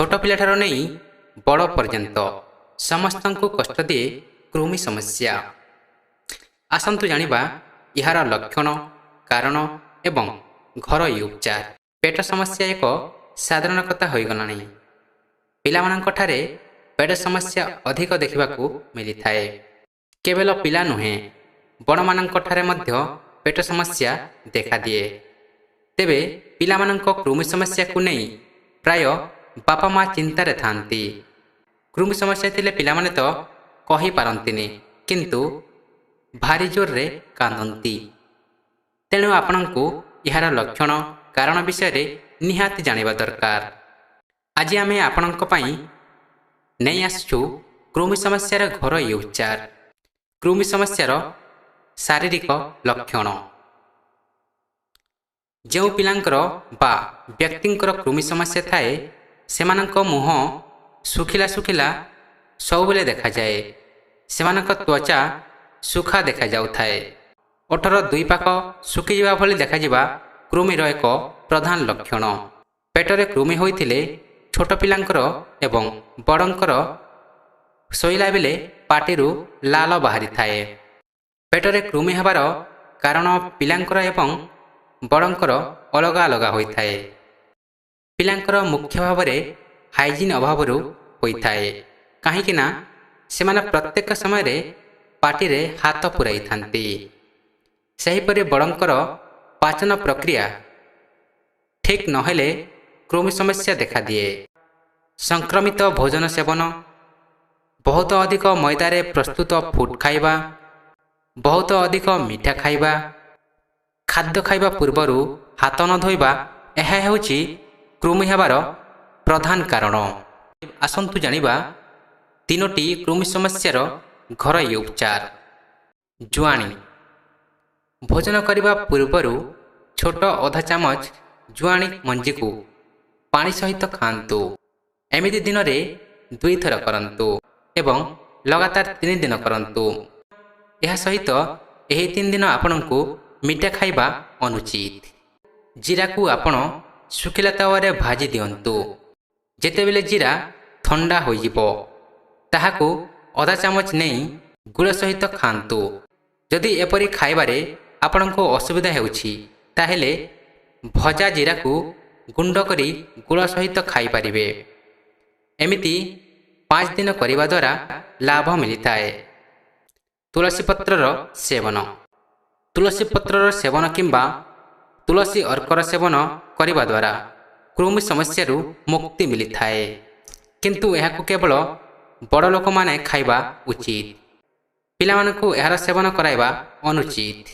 ଛୋଟ ପିଲାଠାରୁ ନେଇ ବଡ଼ ପର୍ଯ୍ୟନ୍ତ ସମସ୍ତଙ୍କୁ କଷ୍ଟ ଦିଏ କୃମି ସମସ୍ୟା। ଆସନ୍ତୁ ଜାଣିବା ଏହାର ଲକ୍ଷଣ, କାରଣ ଏବଂ ଘରୋଇ ଉପଚାର। ପେଟ ସମସ୍ୟା ଏକ ସାଧାରଣ କଥା ହୋଇଗଲାଣି। ପିଲାମାନଙ୍କଠାରେ ପେଟ ସମସ୍ୟା ଅଧିକ ଦେଖିବାକୁ ମିଳିଥାଏ। କେବଳ ପିଲା ନୁହେଁ, ବଡ଼ମାନଙ୍କଠାରେ ମଧ୍ୟ ପେଟ ସମସ୍ୟା ଦେଖାଦିଏ। ତେବେ ପିଲାମାନଙ୍କ କୃମି ସମସ୍ୟାକୁ ନେଇ ପ୍ରାୟ ବାପା ମା ଚିନ୍ତାରେ ଥାନ୍ତି। କୃମି ସମସ୍ୟା ଥିଲେ ପିଲାମାନେ ତ କହିପାରନ୍ତିନି, କିନ୍ତୁ ଭାରି ଜୋରରେ କାନ୍ଦନ୍ତି। ତେଣୁ ଆପଣଙ୍କୁ ଏହାର ଲକ୍ଷଣ, କାରଣ ବିଷୟରେ ନିହାତି ଜାଣିବା ଦରକାର। ଆଜି ଆମେ ଆପଣଙ୍କ ପାଇଁ ନେଇ ଆସିଛୁ କୃମି ସମସ୍ୟାର ଘରୋଇ ଉପଚାର। କୃମି ସମସ୍ୟାର ଶାରୀରିକ ଲକ୍ଷଣ। ଯେଉଁ ପିଲାଙ୍କର ବା ବ୍ୟକ୍ତିଙ୍କର କୃମି ସମସ୍ୟା ଥାଏ, ସେମାନଙ୍କ ମୁହଁ ଶୁଖିଲା ଶୁଖିଲା ସବୁବେଳେ ଦେଖାଯାଏ। ସେମାନଙ୍କ ତ୍ୱଚା ଶୁଖା ଦେଖାଯାଉଥାଏ। ଓଠର ଦୁଇ ପାଖ ଶୁଖିଯିବା ଭଳି ଦେଖାଯିବା କୃମିର ଏକ ପ୍ରଧାନ ଲକ୍ଷଣ। ପେଟରେ କୃମି ହୋଇଥିଲେ ଛୋଟ ପିଲାଙ୍କର ଏବଂ ବଡ଼ଙ୍କର ଶୋଇଲା ବେଳେ ପାଟିରୁ ଲାଳ ବାହାରିଥାଏ। ପେଟରେ କୃମି ହେବାର କାରଣ ପିଲାଙ୍କର ଏବଂ ବଡ଼ଙ୍କର ଅଲଗା ଅଲଗା ହୋଇଥାଏ। ପିଲାଙ୍କର ମୁଖ୍ୟ ଭାବରେ ହାଇଜିନ୍ ଅଭାବରୁ ହୋଇଥାଏ, କାହିଁକି ନା ସେମାନେ ପ୍ରତ୍ୟେକ ସମୟରେ ପାଟିରେ ହାତ ପୁରାଇଥାନ୍ତି। ସେହିପରି ବଡ଼ଙ୍କର ପାଚନ ପ୍ରକ୍ରିୟା ଠିକ୍ ନହେଲେ କୃମି ସମସ୍ୟା ଦେଖାଦିଏ। ସଂକ୍ରମିତ ଭୋଜନ ସେବନ, ବହୁତ ଅଧିକ ମଇଦାରେ ପ୍ରସ୍ତୁତ ଫୁଡ୍ ଖାଇବା, ବହୁତ ଅଧିକ ମିଠା ଖାଇବା, ଖାଦ୍ୟ ଖାଇବା ପୂର୍ବରୁ ହାତ ନ ଧୋଇବା, ଏହା ହେଉଛି କୃମି ହେବାର ପ୍ରଧାନ କାରଣ। ଆସନ୍ତୁ ଜାଣିବା 3ଟି କୃମି ସମସ୍ୟାର ଘରୋଇ ଉପଚାର। ଜୁଆଣି। ଭୋଜନ କରିବା ପୂର୍ବରୁ ଛୋଟ ଅଧା ଚାମଚ ଜୁଆଣି ମଞ୍ଜିକୁ ପାଣି ସହିତ ଖାଆନ୍ତୁ। ଏମିତି ଦିନରେ 2 ଥର କରନ୍ତୁ ଏବଂ ଲଗାତାର 3 ଦିନ କରନ୍ତୁ। ଏହା ସହିତ ଏହି 3 ଦିନ ଆପଣଙ୍କୁ ମିଠା ଖାଇବା ଅନୁଚିତ। ଜିରାକୁ ଆପଣ ଶୁଖିଲା ତାୱାରେ ଭାଜି ଦିଅନ୍ତୁ। ଯେତେବେଳେ ଜିରା ଥଣ୍ଡା ହୋଇଯିବ, ତାହାକୁ ଅଧା ଚାମଚ ନେଇ ଗୁଡ଼ ସହିତ ଖାଆନ୍ତୁ। ଯଦି ଏପରି ଖାଇବାରେ ଆପଣଙ୍କୁ ଅସୁବିଧା ହେଉଛି, ତାହେଲେ ଭଜା ଜିରାକୁ ଗୁଣ୍ଡ କରି ଗୁଡ଼ ସହିତ ଖାଇପାରିବେ। ଏମିତି 5 ଦିନ କରିବା ଦ୍ୱାରା ଲାଭ ମିଳିଥାଏ। ତୁଳସୀ ପତ୍ରର ସେବନ। ତୁଳସୀ ପତ୍ରର ସେବନ କିମ୍ବା ତୁଳସୀ ଅର୍କର ସେବନ କରିବା ଦ୍ୱାରା କୃମି ସମସ୍ୟାରୁ ମୁକ୍ତି ମିଳିଥାଏ, କିନ୍ତୁ ଏହାକୁ କେବଳ ବଡ଼ ଲୋକମାନେ ଖାଇବା ଉଚିତ। ପିଲାମାନଙ୍କୁ ଏହାର ସେବନ କରାଇବା ଅନୁଚିତ।